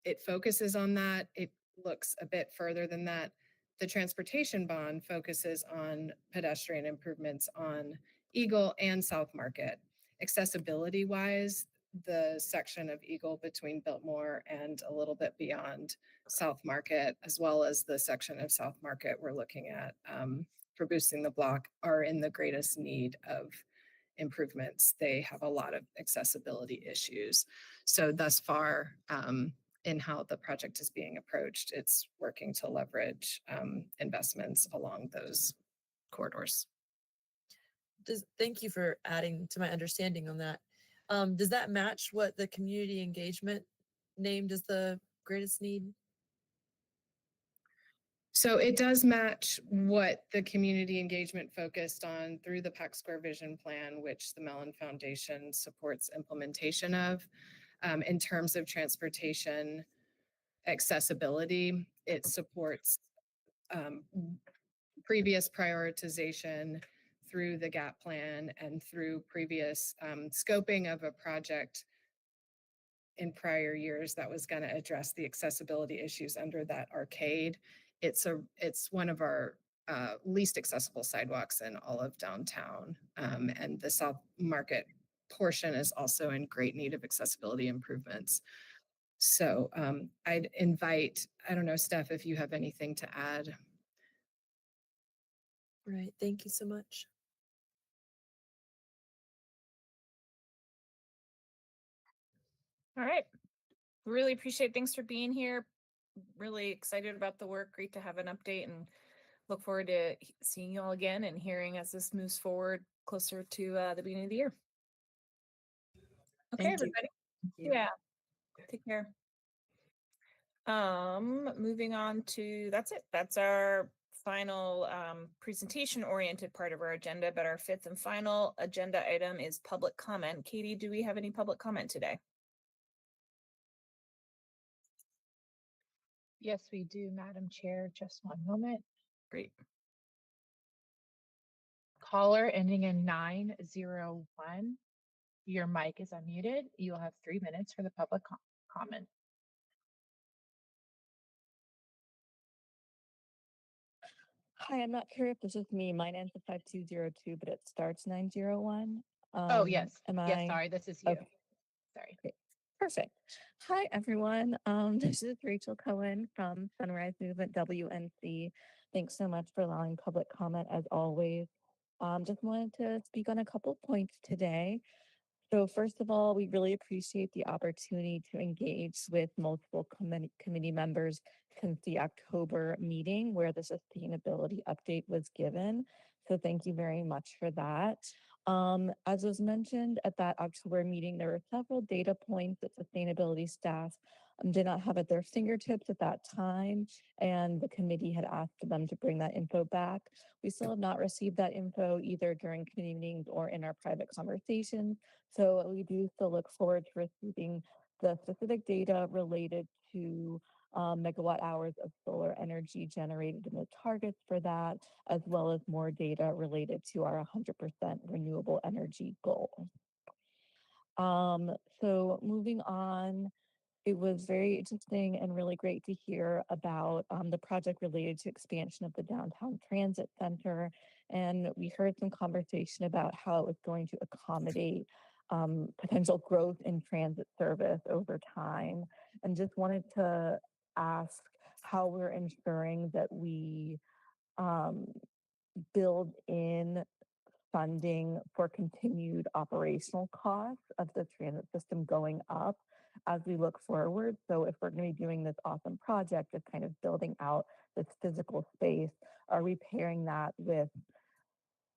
it focuses on that. It looks a bit further than that. The transportation bond focuses on pedestrian improvements on Eagle and South Market. Accessibility wise, the section of Eagle between Biltmore and a little bit beyond South Market, as well as the section of South Market we're looking at for boosting the block, are in the greatest need of improvements. They have a lot of accessibility issues. So thus far, in how the project is being approached, it's working to leverage investments along those corridors. Thank you for adding to my understanding on that. Does that match what the community engagement named as the greatest need? So it does match what the community engagement focused on through the Pax Square Vision Plan, which the Mellon Foundation supports implementation of. In terms of transportation accessibility, it supports previous prioritization through the GAP plan and through previous scoping of a project in prior years that was going to address the accessibility issues under that arcade. It's one of our least accessible sidewalks in all of downtown, and the South Market portion is also in great need of accessibility improvements. So I'd invite, I don't know, Steph, if you have anything to add. Right. Thank you so much. All right. Really appreciate, thanks for being here. really excited about the work. Great to have an update and look forward to seeing you all again and hearing as this moves forward closer to the beginning of the year. Okay, Thank you. everybody. Thank you. Yeah. Take care. Moving on to, that's it. That's our final presentation oriented part of our agenda, but our fifth and final agenda item is public comment. Katie, do we have any public comment today? Yes, we do, Madam Chair. Just one moment. Great. Caller ending in 901. Your mic is unmuted. You'll have 3 minutes for the public comment. Hi, I'm not sure if this is me. Mine ends in 5202, but it starts 901. Oh, yes. Am Yes, I? sorry, this is you. Okay. Sorry. Great. Perfect. Hi, everyone. This is Rachel Cohen from Sunrise Movement WNC. Thanks so much for allowing public comment as always. Just wanted to speak on a couple points today. So first of all, we really appreciate the opportunity to engage with multiple committee members since the October meeting where the sustainability update was given. So thank you very much for that. As was mentioned at that October meeting, there were several data points that sustainability staff did not have at their fingertips at that time, and the committee had asked them to bring that info back. We still have not received that info either during committee meetings or in our private conversations. So we do still look forward to receiving the specific data related to megawatt hours of solar energy generated and the targets for that, as well as more data related to our 100% renewable energy goal. So moving on, it was very interesting and really great to hear about the project related to expansion of the downtown transit center. And we heard some conversation about how it was going to accommodate potential growth in transit service over time. And just wanted to ask how we're ensuring that we build in funding for continued operational costs of the transit system going up as we look forward. So if we're going to be doing this awesome project of kind of building out this physical space, are we pairing that with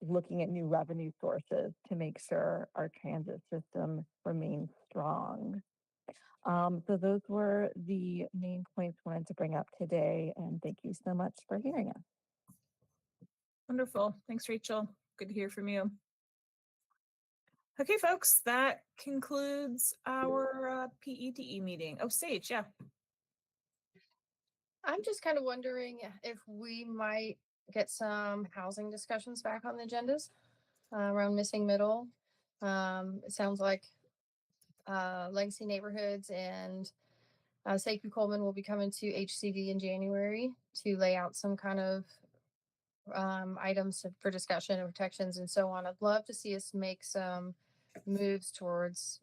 looking at new revenue sources to make sure our transit system remains strong? So those were the main points I wanted to bring up today, and thank you so much for hearing us. Wonderful. Thanks, Rachel. Good to hear from you. Okay, folks, that concludes our PEDE meeting. Oh, Sage, yeah. I'm just kind of wondering if we might get some housing discussions back on the agendas around missing middle. It sounds like Legacy Neighborhoods and Sekou Coleman will be coming to HCD in January to lay out some kind of items for discussion and protections and so on. I'd love to see us make some moves towards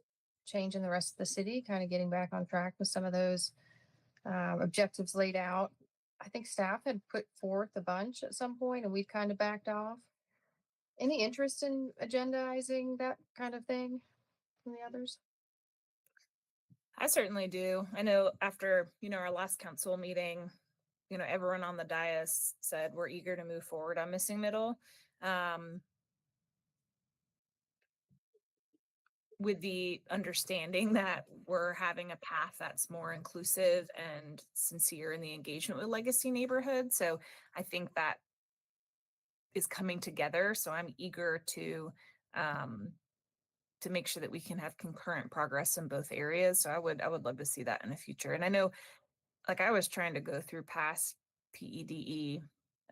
changing the rest of the city, kind of getting back on track with some of those objectives laid out. I think staff had put forth a bunch at some point and we've kind of backed off. Any interest in agendizing that kind of thing from the others? I certainly do. I know after, our last council meeting, everyone on the dais said we're eager to move forward on missing middle. With the understanding that we're having a path that's more inclusive and sincere in the engagement with legacy neighborhoods. So I think that is coming together. So I'm eager to make sure that we can have concurrent progress in both areas. So I would love to see that in the future. And I know, like, I was trying to go through past PEDE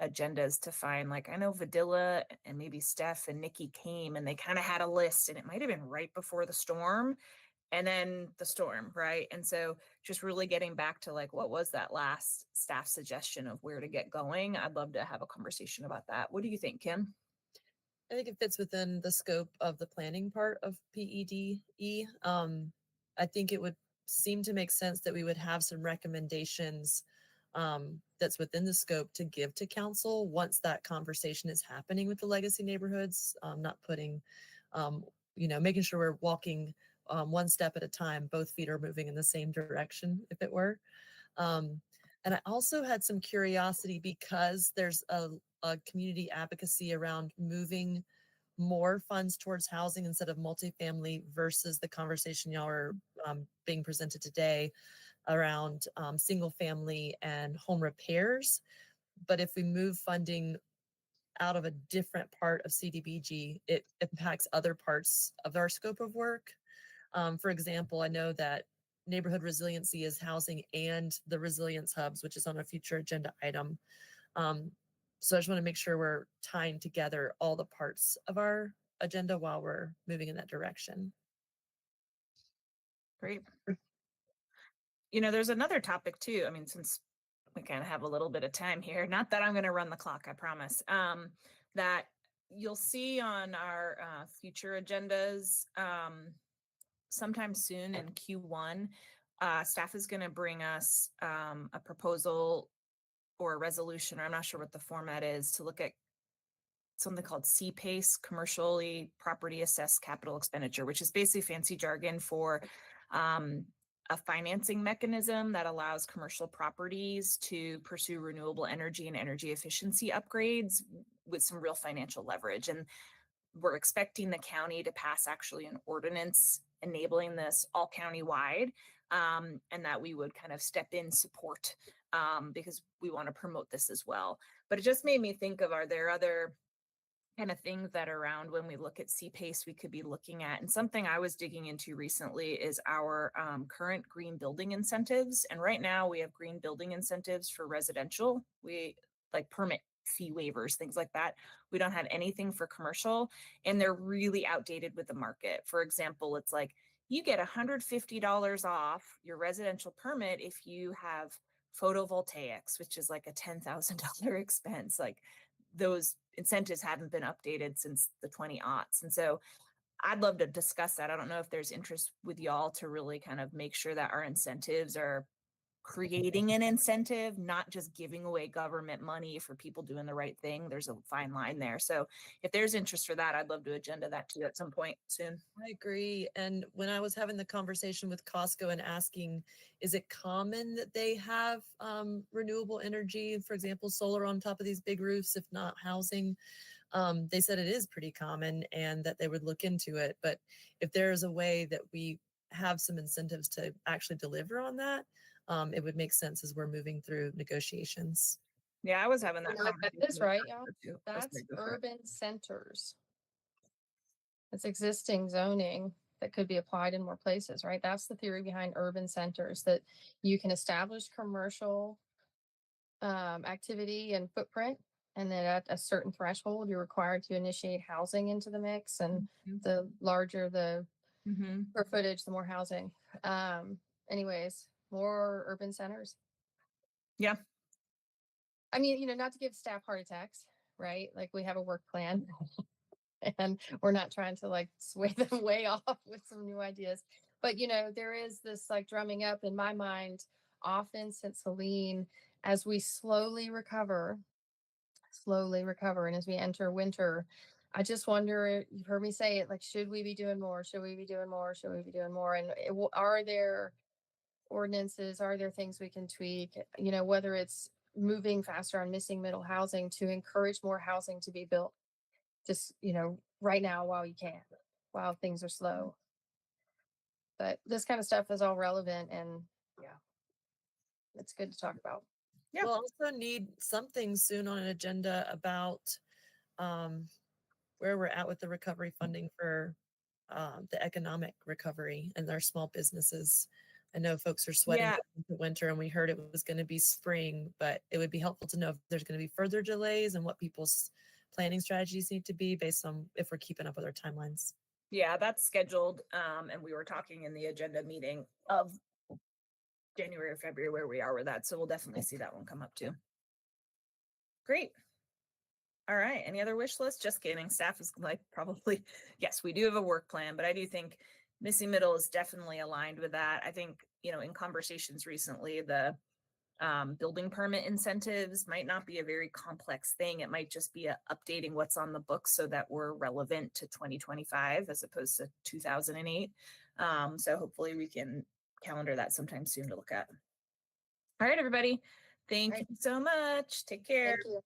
agendas to find, like, I know Vidilla and maybe Steph and Nikki came and they kind of had a list, and it might have been right before the storm and then the storm, right? And so just really getting back to, like, what was that last staff suggestion of where to get going? I'd love to have a conversation about that. What do you think, Kim? I think it fits within the scope of the planning part of PEDE. I think it would seem to make sense that we would have some recommendations that's within the scope to give to council once that conversation is happening with the legacy neighborhoods, not putting, making sure we're walking one step at a time, both feet are moving in the same direction, if it were. And I also had some curiosity because there's a community advocacy around moving more funds towards housing instead of multifamily versus the conversation y'all are being presented today around single family and home repairs. But if we move funding out of a different part of CDBG, it impacts other parts of our scope of work. For example, I know that neighborhood resiliency is housing and the resilience hubs, which is on a future agenda item. So I just want to make sure we're tying together all the parts of our agenda while we're moving in that direction. Great. There's another topic too. I mean, since we kind of have a little bit of time here, not that I'm going to run the clock, I promise, that you'll see on our future agendas sometime soon in Q1, staff is going to bring us a proposal or a resolution, or I'm not sure what the format is, to look at something called CPACE, commercially property assessed capital expenditure, which is basically fancy jargon for a financing mechanism that allows commercial properties to pursue renewable energy and energy efficiency upgrades with some real financial leverage. And we're expecting the county to pass actually an ordinance enabling this all county-wide, and that we would kind of step in support because we want to promote this as well. But it just made me think of, are there other kind of things that are around when we look at CPACE we could be looking at? And something I was digging into recently is our current green building incentives. And right now we have green building incentives for residential. We like permit fee waivers, things like that. We don't have anything for commercial, and they're really outdated with the market. For example, it's like you get $150 off your residential permit if you have photovoltaics, which is like a $10,000 expense. Like those incentives haven't been updated since the 20-aughts. And so I'd love to discuss that. I don't know if there's interest with y'all to really kind of make sure that our incentives are creating an incentive, not just giving away government money for people doing the right thing. There's a fine line there. So if there's interest for that, I'd love to agenda that too at some point soon. I agree. And when I was having the conversation with Costco and asking, is it common that they have renewable energy, for example, solar on top of these big roofs, if not housing? They said it is pretty common and that they would look into it. But if there is a way that we have some incentives to actually deliver on that, it would make sense as we're moving through negotiations. Yeah, I was having that You know what conversation. that is, with right, Costco y'all? too. That's urban centers. It's existing zoning that could be applied in more places, right? That's the theory behind urban centers, that you can establish commercial activity and footprint, and then at a certain threshold, you're required to initiate housing into the mix. And the larger the square footage, the more housing. Anyways, more urban centers. Yeah. I mean, not to give staff heart attacks, right? Like we have a work plan and we're not trying to like sway them way off with some new ideas. But, there is this like drumming up in my mind often since Helene, as we slowly recover. And as we enter winter, I just wonder, you've heard me say it, like, should we be doing more? Should we be doing more? Should we be doing more? And are there ordinances? Are there things we can tweak? Whether it's moving faster on missing middle housing to encourage more housing to be built just, right now while you can, while things are slow. But this kind of stuff is all relevant, and yeah, it's good to talk about. Yeah. We'll also need something soon on an agenda about where we're at with the recovery funding for the economic recovery and our small businesses. I know folks are sweating into winter, and we heard it was going to be spring, but it would be helpful to know if there's going to be further delays and what people's planning strategies need to be based on if we're keeping up with our timelines. Yeah, that's scheduled. And we were talking in the agenda meeting of January or February where we are with that. So we'll definitely see that one come up too. Great. All right. Any other wish list? Just kidding. Staff is like probably, yes, we do have a work plan, but I do think missing middle is definitely aligned with that. I think, in conversations recently, the building permit incentives might not be a very complex thing. It might just be updating what's on the books so that we're relevant to 2025 as opposed to 2008. So hopefully we can calendar that sometime soon to look at. All right, everybody. Thank Right. you so much. Take care. Thank you.